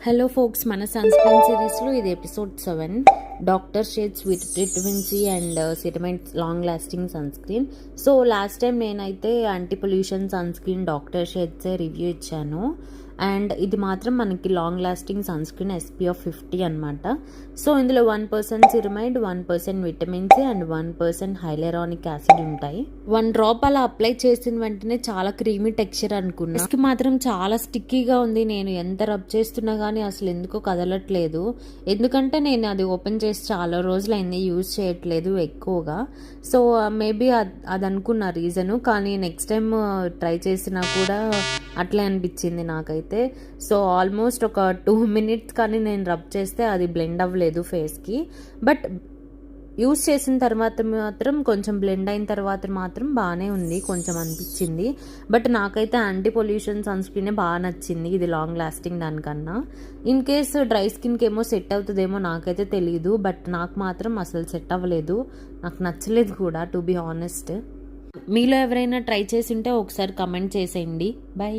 Hello folks, మన sunscreen సిరీస్లో ఇది episode 7 doctor shades vitamin C and సిటమైట్ long lasting sunscreen. So last time నేనైతే anti pollution sunscreen doctor షేడ్సే review ఇచ్చాను. And ఇది మాత్రం మనకి long lasting sunscreen SPF 50 అనమాట. సో ఇందులో 1% ceramide, 1% vitamin C and 1% hyaluronic acid ఉంటాయి. 1 డ్రాప్ అలా అప్లై చేసిన వెంటనే చాలా క్రీమీ టెక్స్చర్ అనుకున్నా. స్కిన్ మాత్రం చాలా స్టిక్కీగా ఉంది. నేను ఎంత రబ్ చేస్తున్నా కానీ అసలు ఎందుకో కదలట్లేదు. ఎందుకంటే నేను అది ఓపెన్ చేసి చాలా రోజులైంది, యూజ్ చేయట్లేదు ఎక్కువగా. సో మేబీ అది అనుకున్న రీజను. కానీ నెక్స్ట్ టైం ట్రై చేసినా కూడా అట్లే అనిపించింది నాకైతే. సో ఆల్మోస్ట్ ఒక 2 minutes కానీ నేను రబ్ చేస్తే అది బ్లెండ్ అవ్వలేదు ఫేస్కి. బట్ యూస్ చేసిన తర్వాత మాత్రం కొంచెం బ్లెండ్ అయిన తర్వాత మాత్రం బాగానే ఉంది, కొంచెం అనిపించింది. బట్ నాకైతే యాంటీ పొల్యూషన్ సన్ స్క్రీనే బాగా నచ్చింది, ఇది లాంగ్ లాస్టింగ్ దానికన్నా. ఇన్ కేస్ డ్రై స్కిన్కి ఏమో సెట్ అవుతుందేమో నాకైతే తెలియదు. బట్ నాకు మాత్రం అసలు సెట్ అవ్వలేదు, నాకు నచ్చలేదు కూడా, టు బీ ఆనెస్ట్. మీలో ఎవరైనా ట్రై చేసి ఉంటే ఒకసారి కమెంట్ చేసేయండి. బై.